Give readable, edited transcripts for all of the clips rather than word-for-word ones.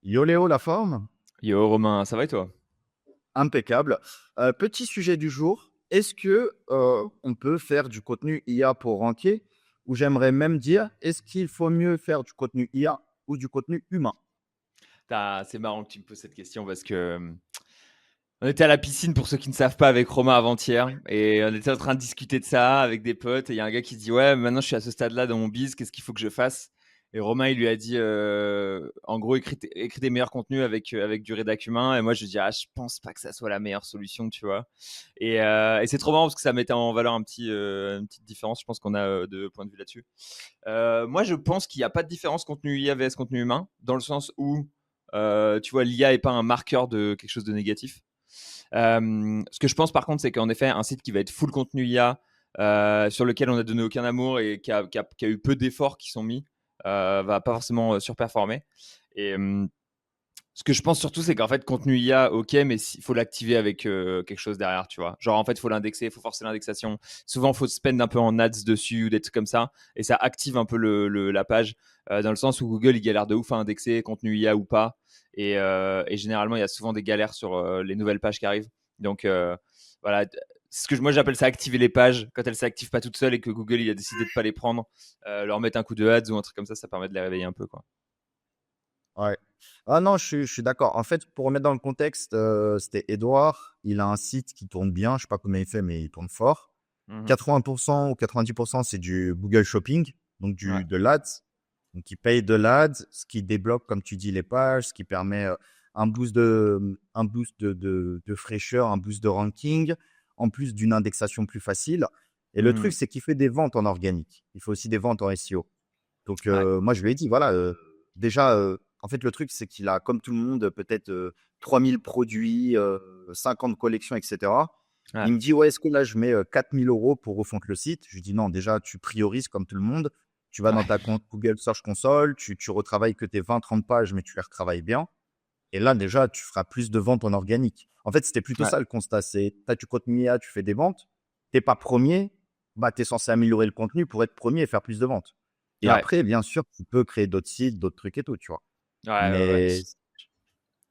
Yo Léo, la forme? Yo Romain, ça va et toi? Impeccable. Petit sujet du jour. Est-ce que on peut faire du contenu IA pour rentier? Ou j'aimerais même dire, est-ce qu'il faut mieux faire du contenu IA ou du contenu humain? C'est marrant que tu me poses cette question parce que on était à la piscine pour ceux qui ne savent pas avec Romain avant-hier et on était en train de discuter de ça avec des potes et il y a un gars qui dit ouais maintenant je suis à ce stade-là dans mon biz, qu'est-ce qu'il faut que je fasse? Et Romain il lui a dit en gros écris des meilleurs contenus avec du rédac humain et moi je lui dis ah je pense pas que ça soit la meilleure solution tu vois et c'est trop marrant parce que ça mettait en valeur une petite différence je pense qu'on a de point de vue là-dessus. Moi, je pense qu'il n'y a pas de différence contenu IA vs contenu humain, dans le sens où, tu vois, l'IA n'est pas un marqueur de quelque chose de négatif. Ce que je pense par contre, c'est qu'en effet, un site qui va être full contenu IA, sur lequel on n'a donné aucun amour et qui a eu peu d'efforts qui sont mis, va pas forcément surperformer. Et ce que je pense surtout, c'est qu'en fait, contenu IA, ok, mais il faut l'activer avec quelque chose derrière, tu vois. Genre, en fait, il faut l'indexer, il faut forcer l'indexation. Souvent, il faut se spend un peu en ads dessus ou des trucs comme ça. Et ça active un peu la page, dans le sens où Google, il galère de ouf à indexer, contenu IA ou pas. Et généralement, il y a souvent des galères sur les nouvelles pages qui arrivent. Donc, voilà. Moi, j'appelle ça activer les pages. Quand elles ne s'activent pas toutes seules et que Google, il a décidé de ne pas les prendre, leur mettre un coup de ads ou un truc comme ça permet de les réveiller un peu, quoi. Ouais. Ah non, je suis d'accord. En fait, pour remettre dans le contexte, c'était Edouard. Il a un site qui tourne bien. Je sais pas combien il fait, mais il tourne fort. Mhm. 80% ou 90%, c'est du Google Shopping, donc Ouais. de l'Ads. Donc, il paye de l'Ads, ce qui débloque, comme tu dis, les pages, ce qui permet un boost de fraîcheur, un boost de ranking, en plus d'une indexation plus facile. Et le truc, Mhm. c'est qu'il fait des ventes en organique. Il fait aussi des ventes en SEO. Donc, Ouais. moi, je lui ai dit, voilà, déjà, en fait, le truc, c'est qu'il a, comme tout le monde, peut-être 3000 produits, 50 collections, etc. Ouais. Il me dit, ouais, est-ce que là, je mets 4000 euros pour refondre le site? Je lui dis, non, déjà, tu priorises comme tout le monde. Tu vas dans Ouais. ta compte Google Search Console, tu retravailles que tes 20-30 pages, mais tu les retravailles bien. Et là, déjà, tu feras plus de ventes en organique. En fait, c'était plutôt Ouais. ça le constat. C'est, tu as du contenu IA, tu fais des ventes. T'es pas premier, bah, tu es censé améliorer le contenu pour être premier et faire plus de ventes. Et Ouais. après, bien sûr, tu peux créer d'autres sites, d'autres trucs et tout, tu vois. Ouais, ouais, ouais. Mais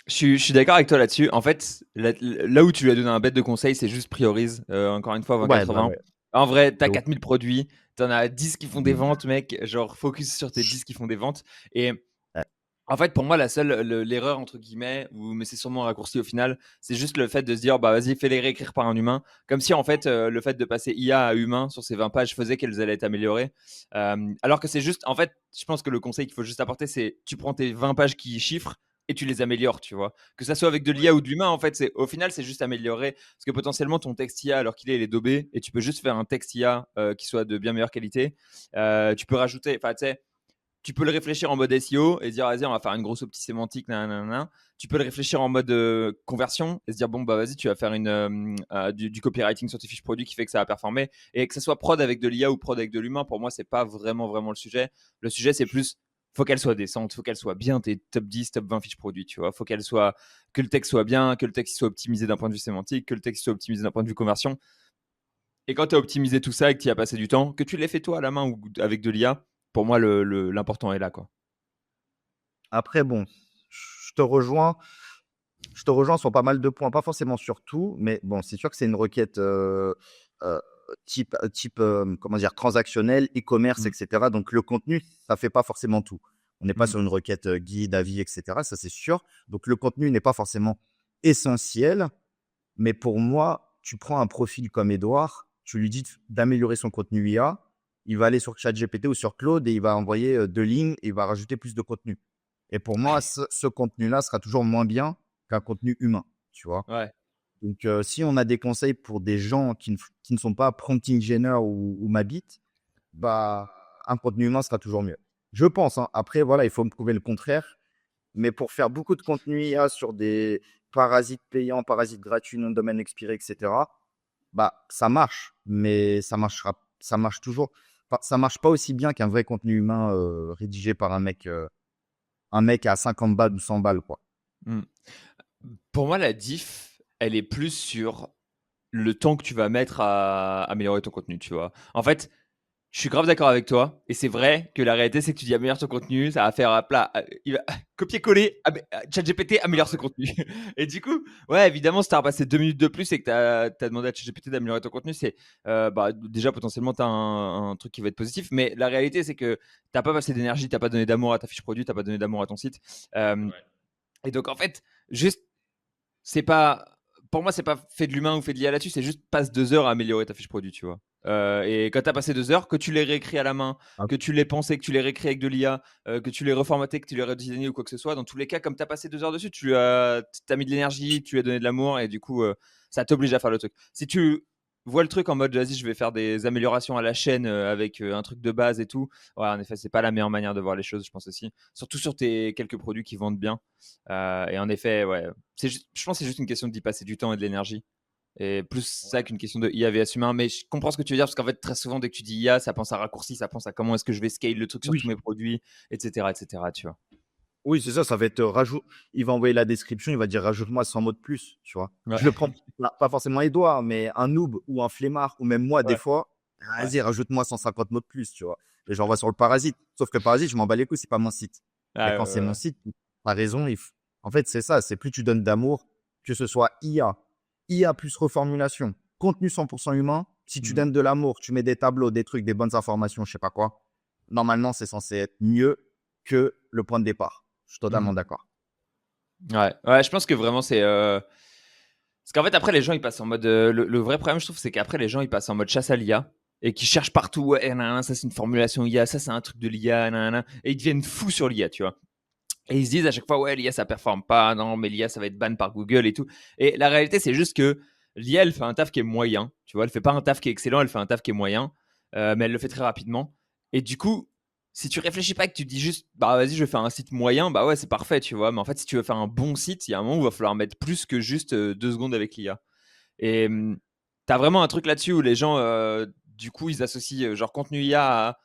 Je suis d'accord avec toi là-dessus. En fait, là où tu lui as donné un bête de conseil, c'est juste priorise. Encore une fois, ouais, bah 20-80. ouais, En vrai, t'as de ouf. 4000 produits, t'en as 10 qui font des Mm. ventes, mec. Genre, focus sur tes 10 qui font des ventes. Et Ouais, en fait, pour moi, l'erreur, entre guillemets, mais c'est sûrement un raccourci au final, c'est juste le fait de se dire, bah vas-y, fais-les réécrire par un humain. Comme si, en fait, le fait de passer IA à humain sur ces 20 pages faisait qu'elles allaient être améliorées. Alors que c'est juste, en fait, je pense que le conseil qu'il faut juste apporter, c'est tu prends tes 20 pages qui chiffrent et tu les améliores, tu vois. Que ça soit avec de l'IA ou de l'humain, en fait, au final, c'est juste améliorer. Parce que potentiellement, ton texte IA, alors qu'il est, il est daubé, et tu peux juste faire un texte IA qui soit de bien meilleure qualité. Tu peux rajouter, enfin, tu sais, tu peux le réfléchir en mode SEO et se dire, vas-y, on va faire une grosse opti sémantique, nanana. Tu peux le réfléchir en mode conversion et se dire, bon, bah vas-y, tu vas faire du copywriting sur tes fiches produits qui fait que ça va performer. Et que ça soit prod avec de l'IA ou prod avec de l'humain, pour moi, c'est pas vraiment le sujet. Le sujet, c'est plus, faut qu'elle soit décente, faut qu'elle soit bien, tes top 10, top 20 fiches produits, tu vois. Faut que le texte soit bien, que le texte soit optimisé d'un point de vue sémantique, que le texte soit optimisé d'un point de vue conversion. Et quand tu as optimisé tout ça et que tu y as passé du temps, que tu l'aies fait toi à la main ou avec de l'IA, pour moi, l'important est là, quoi. après, bon, je te rejoins. Je te rejoins sur pas mal de points, pas forcément sur tout, mais bon, c'est sûr que c'est une requête euh, type comment dire, transactionnel, e-commerce, Mmh. etc. Donc, le contenu, ça fait pas forcément tout. On n'est pas Mmh. sur une requête guide, avis, etc. Ça, c'est sûr. Donc, le contenu n'est pas forcément essentiel. Mais pour moi, tu prends un profil comme Edouard, tu lui dis d'améliorer son contenu IA, il va aller sur ChatGPT ou sur Claude et il va envoyer 2 lignes et il va rajouter plus de contenu. Et pour moi, Ouais. ce contenu-là sera toujours moins bien qu'un contenu humain, tu vois. Ouais. Donc, si on a des conseils pour des gens qui ne sont pas prompt engineer ou Mabit, bah, un contenu humain sera toujours mieux. Je pense, hein. Après, voilà, il faut me prouver le contraire. Mais pour faire beaucoup de contenu IA sur des parasites payants, parasites gratuits, non domaine expiré, etc., bah, ça marche. Mais ça marche toujours. Enfin, ça marche pas aussi bien qu'un vrai contenu humain rédigé par un mec à 50 balles ou 100 balles, quoi. Mmh. Pour moi, la diff, elle est plus sur le temps que tu vas mettre à améliorer ton contenu, tu vois? En fait, Je suis grave d'accord avec toi. Et c'est vrai que la réalité, c'est que tu dis améliore ton contenu, ça va faire un plat. Il va copier-coller, ChatGPT améliore ce contenu. Et du coup, ouais, évidemment, si tu as passé 2 minutes de plus et que tu as demandé à ChatGPT d'améliorer ton contenu, c'est bah, déjà potentiellement tu as un truc qui va être positif. Mais la réalité, c'est que tu n'as pas passé d'énergie, tu n'as pas donné d'amour à ta fiche produit, tu n'as pas donné d'amour à ton site. Euh, Ouais. et donc, en fait, juste c'est pas pour moi c'est pas fait de l'humain ou fait de l'IA là-dessus, c'est juste passe 2 heures à améliorer ta fiche produit, tu vois. Et quand tu as passé 2 heures, que tu l'aies réécrit à la main, Ah, que tu l'aies pensé, que tu l'aies réécrit avec de l'IA, que tu l'aies reformaté, que tu l'aies redesigné ou quoi que ce soit, dans tous les cas, comme tu as passé 2 heures dessus, tu as mis de l'énergie, tu lui as donné de l'amour et du coup ça t'oblige à faire le truc. Si tu vois le truc en mode vas-y je vais faire des améliorations à la chaîne avec un truc de base et tout, ouais en effet c'est pas la meilleure manière de voir les choses, je pense aussi, surtout sur tes quelques produits qui vendent bien. Et en effet ouais, je pense que c'est juste une question d'y passer du temps et de l'énergie. Et plus ça qu'une question de IA vs humain. Mais je comprends ce que tu veux dire, parce qu'en fait, très souvent, dès que tu dis IA, ça pense à raccourci, ça pense à comment est-ce que je vais scale le truc sur tous oui. mes produits, etc., tu vois. Oui, c'est ça, ça va être il va envoyer la description, il va dire rajoute-moi 100 mots de plus, tu vois. Ouais, Je le prends pas forcément Edouard, mais un noob ou un flemmard, ou même moi, des ouais, fois, ouais. vas-y, rajoute-moi 150 mots de plus, tu vois. Et j'envoie sur le Parasite. Sauf que Parasite, je m'en bats les couilles, c'est pas mon site. Mais Ah, quand ouais, c'est ouais, mon ouais. site, t'as raison, en fait, c'est ça, c'est plus tu donnes d'amour, que ce soit IA plus reformulation, contenu 100% humain, si tu Mhm. donnes de l'amour, tu mets des tableaux, des trucs, des bonnes informations, je sais pas quoi, normalement, c'est censé être mieux que le point de départ. Je suis Mhm. totalement d'accord. Ouais, ouais, je pense que vraiment c'est. Parce qu'en fait, après, les gens ils passent en mode. Le vrai problème, je trouve, c'est qu'après, les gens ils passent en mode chasse à l'IA et qui cherchent partout. Ouais, nan, ça c'est une formulation IA, ça c'est un truc de l'IA, nan. Et ils deviennent fous sur l'IA, tu vois. Et ils se disent à chaque fois, ouais, l'IA ça performe pas, non, mais l'IA ça va être ban par Google et tout. Et la réalité, c'est juste que l'IA elle fait un taf qui est moyen, tu vois, elle fait pas un taf qui est excellent, elle fait un taf qui est moyen, mais elle le fait très rapidement. Et du coup, si tu réfléchis pas et que tu dis juste, bah vas-y, je vais faire un site moyen, bah ouais, c'est parfait, tu vois. Mais en fait, si tu veux faire un bon site, il y a un moment où il va falloir mettre plus que juste 2 secondes avec l'IA. Et t'as vraiment un truc là-dessus où les gens, du coup, ils associent genre contenu IA à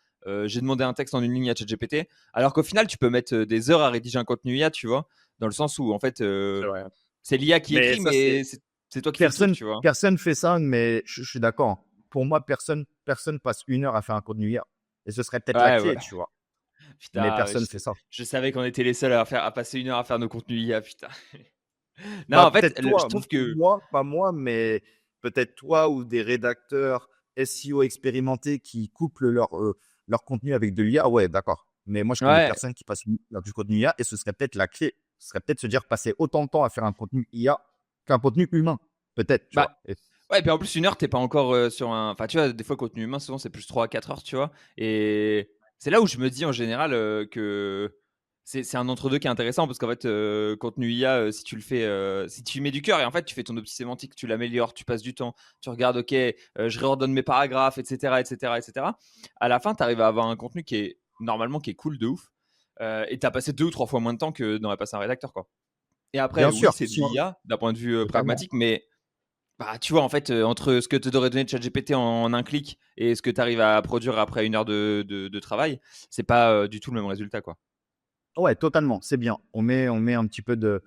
j'ai demandé un texte en une ligne à ChatGPT, alors qu'au final, tu peux mettre des heures à rédiger un contenu IA, tu vois, dans le sens où en fait, C'est vrai. c'est l'IA qui Mais écrit, ça, mais c'est toi qui fais le truc, tu vois. personne fait ça, mais je suis d'accord. Pour moi, personne passe 1 heure à faire un contenu IA. Et ce serait peut-être la Ouais, ouais. clé, tu vois. Mais Putain, ouais, personne fait ça. je savais qu'on était les seuls à passer 1 heure à faire nos contenus IA, putain. Non, Bah, en fait, peut-être je toi, trouve que moi, pas moi, mais peut-être toi ou des rédacteurs SEO expérimentés qui couplent leur contenu avec de l'IA. Ouais, d'accord. Mais moi, je connais ouais, personne qui passe 1 heure du contenu IA et ce serait peut-être la clé. Ce serait peut-être se dire passer autant de temps à faire un contenu IA qu'un contenu humain. Peut-être, tu bah vois. Et ouais, et puis en plus, 1 heure, t'es pas encore sur un. Enfin, tu vois, des fois, contenu humain, souvent, c'est plus 3 à 4 heures, tu vois. Et c'est là où je me dis en général que c'est un entre-deux qui est intéressant parce qu'en fait, contenu IA, si tu le fais, si tu y mets du cœur et en fait, tu fais ton opti sémantique, tu l'améliores, tu passes du temps, tu regardes, ok, je réordonne mes paragraphes, etc., etc., etc. À la fin, tu arrives à avoir un contenu qui est normalement qui est cool de ouf. Et t'as passé 2 ou 3 fois moins de temps que n'aurait passé un rédacteur, quoi. Et après, bien oui, sûr, c'est de l'IA d'un point de vue totalement. pragmatique, mais bah, tu vois, en fait, entre ce que te devrait donner ChatGPT en un clic et ce que tu arrives à produire après 1 heure de travail, c'est pas du tout le même résultat, quoi. Ouais, totalement. C'est bien. On met un petit peu de,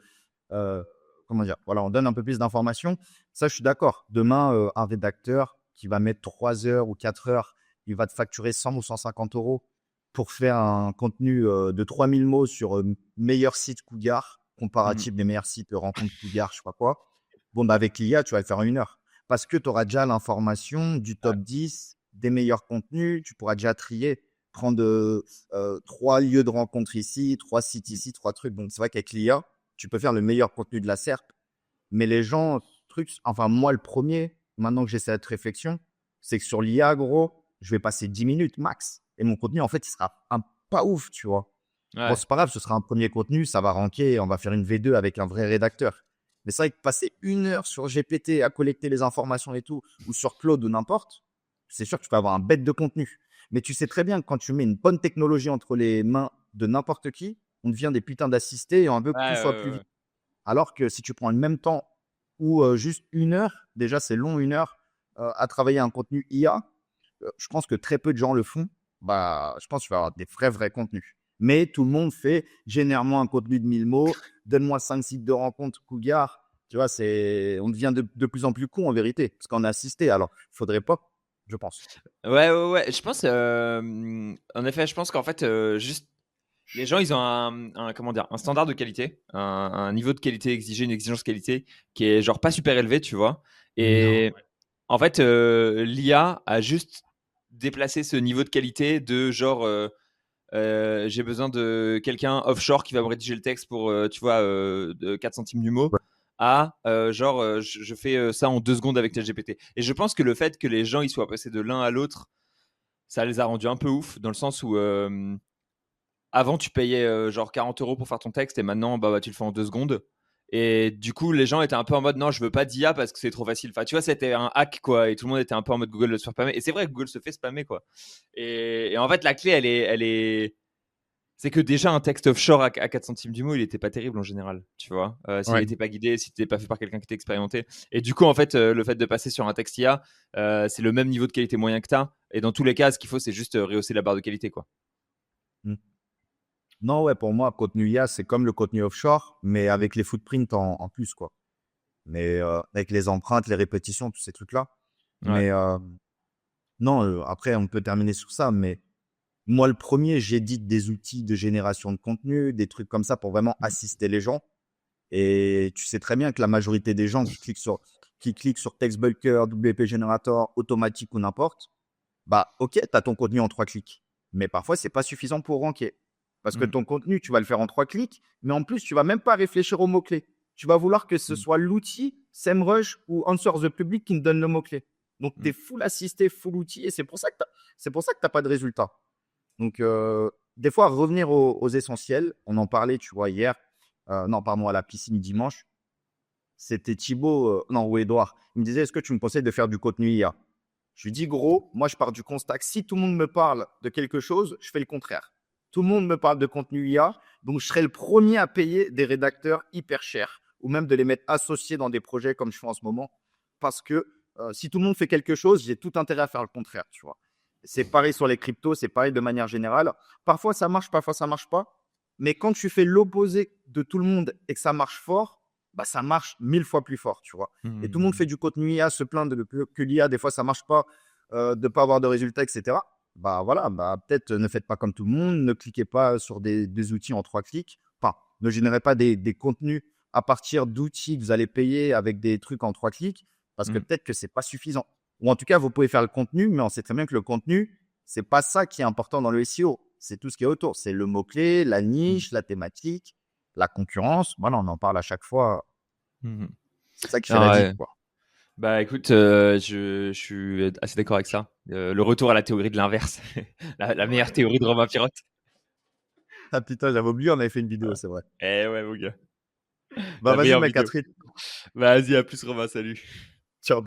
euh, comment dire, voilà, on donne un peu plus d'informations. Ça, je suis d'accord. Demain, un rédacteur qui va mettre 3 heures ou 4 heures, il va te facturer 100 ou 150 euros pour faire un contenu de 3000 mots sur meilleur site Cougar, Mhm. comparatif des meilleurs sites rencontres Cougar, je sais pas quoi. Bon, bah, avec l'IA, tu vas le faire en 1 heure. Parce que tu auras déjà l'information du Ouais. top 10 des meilleurs contenus, tu pourras déjà trier, prendre 3 lieux de rencontre ici, 3 sites Mhm. ici, 3 trucs. Donc, c'est vrai qu'avec l'IA, tu peux faire le meilleur contenu de la SERP. Mais les gens, enfin, moi, le premier, maintenant que j'ai cette réflexion, c'est que sur l'IA, gros, je vais passer 10 minutes max. Et mon contenu, en fait, il sera pas ouf, tu vois. Bon, Ouais. c'est pas grave, ce sera un premier contenu, ça va ranker, on va faire une V2 avec un vrai rédacteur. Mais c'est vrai que passer 1 heure sur GPT à collecter les informations et tout, ou sur Claude ou n'importe, c'est sûr que tu peux avoir un bête de contenu. Mais tu sais très bien que quand tu mets une bonne technologie entre les mains de n'importe qui, on devient des putains d'assistés et on veut que Ouais, tout soit plus ouais, vite. ouais. Alors que si tu prends le même temps ou juste 1 heure, déjà c'est long 1 heure à travailler un contenu IA, je pense que très peu de gens le font. Bah, je pense que tu vas avoir des vrais contenus. Mais tout le monde fait généralement un contenu de 1000 mots, donne-moi 5 sites de rencontres Cougar. Tu vois, on devient de plus en plus con en vérité, parce qu'on a assisté. Alors, il faudrait pas. je pense. Ouais, ouais, ouais. Je pense, en effet, je pense qu'en fait, juste les gens, ils ont comment dire, un standard de qualité, un niveau de qualité exigé, une exigence qualité qui est genre pas super élevé, tu vois. Non. Et en fait, l'IA a juste déplacé ce niveau de qualité de genre, j'ai besoin de quelqu'un offshore qui va me rédiger le texte pour, tu vois, de 4 centimes du mot, Ouais. à genre, je fais ça en 2 secondes avec ChatGPT. Et je pense que le fait que les gens ils soient passés de l'un à l'autre, ça les a rendus un peu ouf, dans le sens où avant tu payais genre 40 € pour faire ton texte et maintenant bah, tu le fais en 2 secondes. Et du coup, les gens étaient un peu en mode non, je veux pas d'IA parce que c'est trop facile. Enfin, tu vois, c'était un hack quoi. Et tout le monde était un peu en mode Google de se faire spammer. Et c'est vrai que Google se fait spammer quoi. Et en fait, la clé, c'est que déjà un texte offshore à 4 centimes du mot, il était pas terrible en général, tu vois. S'il Ouais. n'était pas guidé, s'il n'était pas fait par quelqu'un qui était expérimenté. Et du coup, en fait, le fait de passer sur un texte IA, c'est le même niveau de qualité moyen que tu as. Et dans tous les cas, ce qu'il faut, c'est juste rehausser la barre de qualité, quoi. Mm. Non, ouais, pour moi, contenu IA, c'est comme le contenu offshore, mais avec les footprints en plus, quoi. Mais avec les empreintes, les répétitions, tous ces trucs-là. Ouais. Mais non, après, on peut terminer sur ça, mais moi, le premier, j'édite des outils de génération de contenu, des trucs comme ça pour vraiment assister les gens. Et tu sais très bien que la majorité des gens qui cliquent sur TextBulker, WP Generator, automatique ou n'importe, bah, ok, tu as ton contenu en 3 clics. Mais parfois, c'est pas suffisant pour ranker. Parce que Mm. ton contenu, tu vas le faire en 3 clics, mais en plus, tu vas même pas réfléchir aux mots-clés. Tu vas vouloir que ce Mm. soit l'outil SEMrush ou Answer the Public qui me donne le mot-clé. Donc, tu Mm. es full assisté, full outil, et c'est pour ça que tu n'as pas de résultat. Donc, des fois, revenir aux essentiels. On en parlait, tu vois, hier. Non, pardon, à la piscine dimanche. C'était Thibaut, non, ou Edouard. Il me disait, est-ce que tu me conseilles de faire du contenu IA? Je lui dis, gros, moi, je pars du constat que si tout le monde me parle de quelque chose, je fais le contraire. Tout le monde me parle de contenu IA, donc je serai le premier à payer des rédacteurs hyper chers ou même de les mettre associés dans des projets comme je fais en ce moment. Parce que si tout le monde fait quelque chose, j'ai tout intérêt à faire le contraire, tu vois. C'est pareil sur les cryptos, c'est pareil de manière générale. Parfois, ça marche, parfois, ça marche pas. Mais quand tu fais l'opposé de tout le monde et que ça marche fort, bah, ça marche 1000 fois plus fort, tu vois. Et tout le monde Mm. fait du contenu IA, se plaint que l'IA, des fois, ça marche pas, de ne pas avoir de résultats, etc. Bah voilà, bah, peut-être ne faites pas comme tout le monde, ne cliquez pas sur des outils en 3 clics. Enfin, ne générez pas des contenus à partir d'outils que vous allez payer avec des trucs en 3 clics, parce que Mm. peut-être que c'est pas suffisant. Ou en tout cas, vous pouvez faire le contenu, mais on sait très bien que le contenu, c'est pas ça qui est important dans le SEO. C'est tout ce qui est autour. C'est le mot-clé, la Mm. niche, la thématique, la concurrence. Voilà, on en parle à chaque fois. Mm. C'est ça qui fait la Ah diff, ouais. quoi. Bah écoute, je suis assez d'accord avec ça. Le retour à la théorie de l'inverse, la meilleure théorie de Romain Pirotte. Ah putain, j'avais oublié, on avait fait une vidéo, c'est vrai. Eh ouais, mon gars, Bah la vas-y, meilleure mec, à vidéo. très. Vas-y, à plus Romain, salut. Ciao.